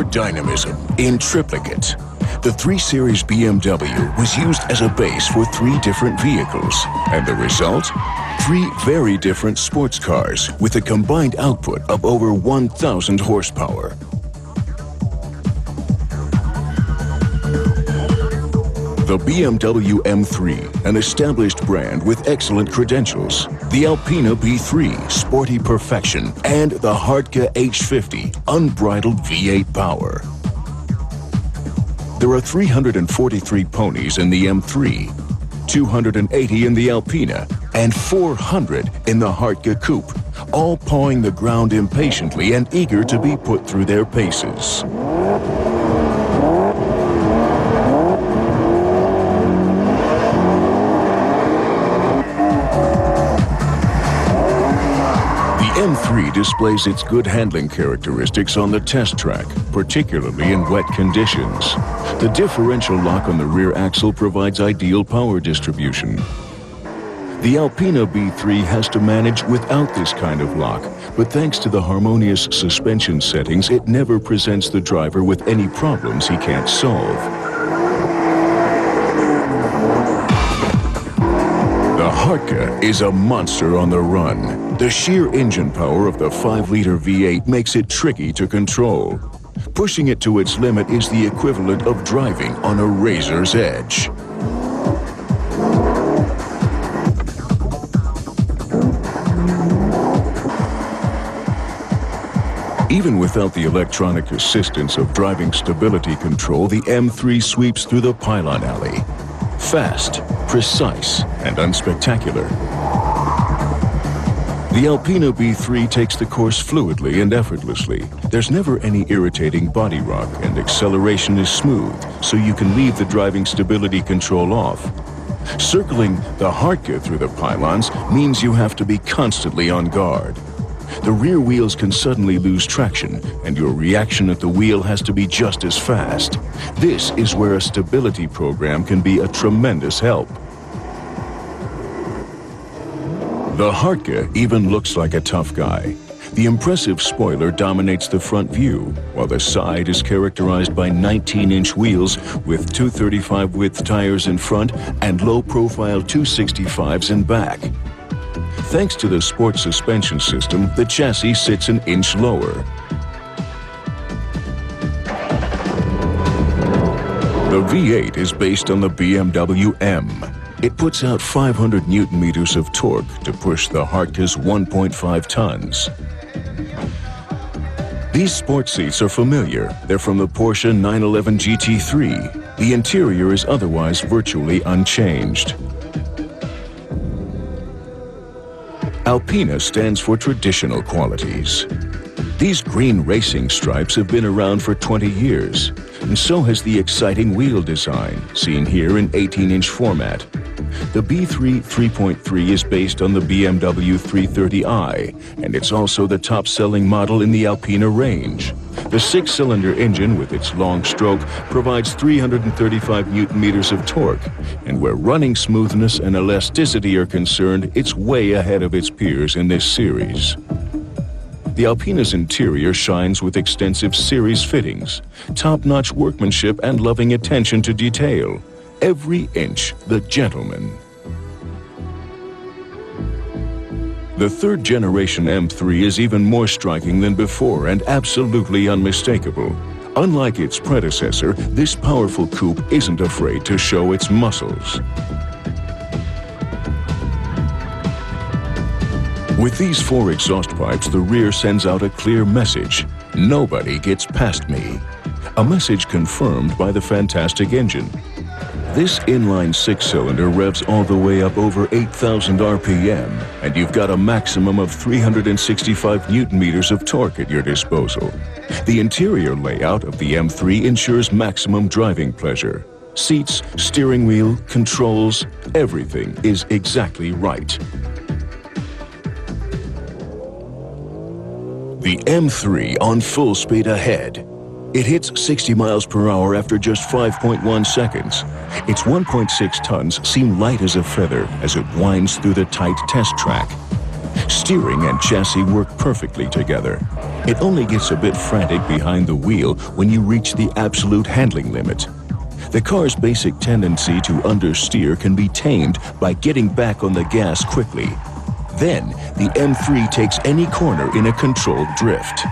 pure dynamism in triplicate. The 3 Series BMW was used as a base for 3 different vehicles, and the result? 3 very different sports cars with a combined output of over 1,000 horsepower. The BMW M3, an established brand with excellent credentials, the Alpina B3, sporty perfection, and the Hartka H50, unbridled V8 power. There are 343 ponies in the M3, 280 in the Alpina, and 400 in the Hartka Coupe, all pawing the ground impatiently and eager to be put through their paces. The M3 displays its good handling characteristics on the test track, particularly in wet conditions. The differential lock on the rear axle provides ideal power distribution. The Alpina B3 has to manage without this kind of lock, but thanks to the harmonious suspension settings, it never presents the driver with any problems he can't solve. The Hartka is a monster on the run. The sheer engine power of the 5-liter V8 makes it tricky to control. Pushing it to its limit is the equivalent of driving on a razor's edge. Even without the electronic assistance of driving stability control, the M3 sweeps through the pylon alley. Fast, precise, and unspectacular. The Alpina B3 takes the course fluidly and effortlessly. There's never any irritating body rock, and acceleration is smooth, so you can leave the driving stability control off. Circling the Hartka through the pylons means you have to be constantly on guard. The rear wheels can suddenly lose traction, and your reaction at the wheel has to be just as fast. This is where a stability program can be a tremendous help. The Hartka even looks like a tough guy. The impressive spoiler dominates the front view, while the side is characterized by 19-inch wheels with 235 width tires in front and low-profile 265s in back. Thanks to the sport suspension system, the chassis sits an inch lower. The V8 is based on the BMW M. It puts out 500 Newton-meters of torque to push the Hartka's 1.5 tons. These sports seats are familiar. They're from the Porsche 911 GT3. The interior is otherwise virtually unchanged. Alpina stands for traditional qualities. These green racing stripes have been around for 20 years, and so has the exciting wheel design, seen here in 18-inch format. The B3 3.3 is based on the BMW 330i, and it's also the top-selling model in the Alpina range. The 6-cylinder engine with its long stroke provides 335 Newton-meters of torque, and where running smoothness and elasticity are concerned, it's way ahead of its peers in this series. The Alpina's interior shines with extensive series fittings, top-notch workmanship, and loving attention to detail. Every inch the gentleman. The third-generation M3 is even more striking than before and absolutely unmistakable. Unlike its predecessor, this powerful coupe isn't afraid to show its muscles. With these 4 exhaust pipes, the rear sends out a clear message: nobody gets past me. A message confirmed by the fantastic engine. This inline 6-cylinder revs all the way up over 8,000 RPM, and you've got a maximum of 365 Newton-meters of torque at your disposal. The interior layout of the M3 ensures maximum driving pleasure. Seats, steering wheel, controls, everything is exactly right. The M3 on full speed ahead. It hits 60 miles per hour after just 5.1 seconds. Its 1.6 tons seem light as a feather as it winds through the tight test track. Steering and chassis work perfectly together. It only gets a bit frantic behind the wheel when you reach the absolute handling limit. The car's basic tendency to understeer can be tamed by getting back on the gas quickly. Then, the M3 takes any corner in a controlled drift.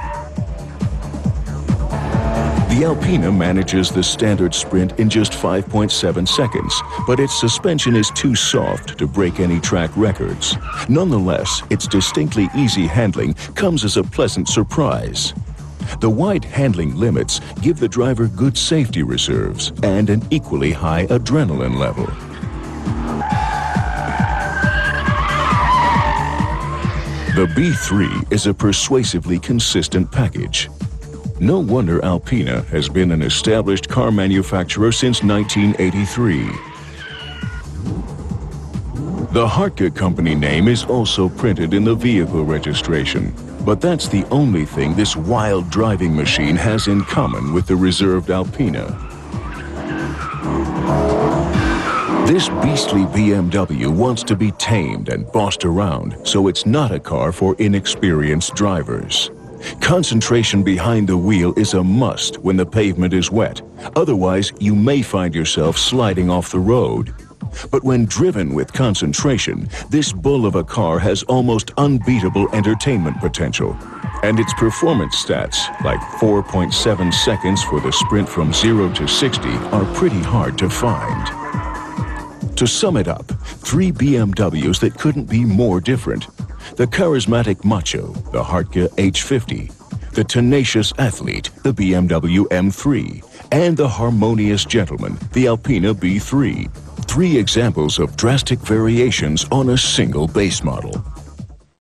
The Alpina manages the standard sprint in just 5.7 seconds, but its suspension is too soft to break any track records. Nonetheless, its distinctly easy handling comes as a pleasant surprise. The wide handling limits give the driver good safety reserves and an equally high adrenaline level. The B3 is a persuasively consistent package. No wonder Alpina has been an established car manufacturer since 1983. The Hartke company name is also printed in the vehicle registration, but that's the only thing this wild driving machine has in common with the reserved Alpina. This beastly BMW wants to be tamed and bossed around, so it's not a car for inexperienced drivers. Concentration behind the wheel is a must when the pavement is wet. Otherwise, you may find yourself sliding off the road. But when driven with concentration, this bull of a car has almost unbeatable entertainment potential. And its performance stats, like 4.7 seconds for the sprint from 0 to 60, are pretty hard to find. To sum it up, 3 BMWs that couldn't be more different. The charismatic macho, the Hartke H50, the tenacious athlete, the BMW M3, and the harmonious gentleman, the Alpina B3. 3 examples of drastic variations on a single base model.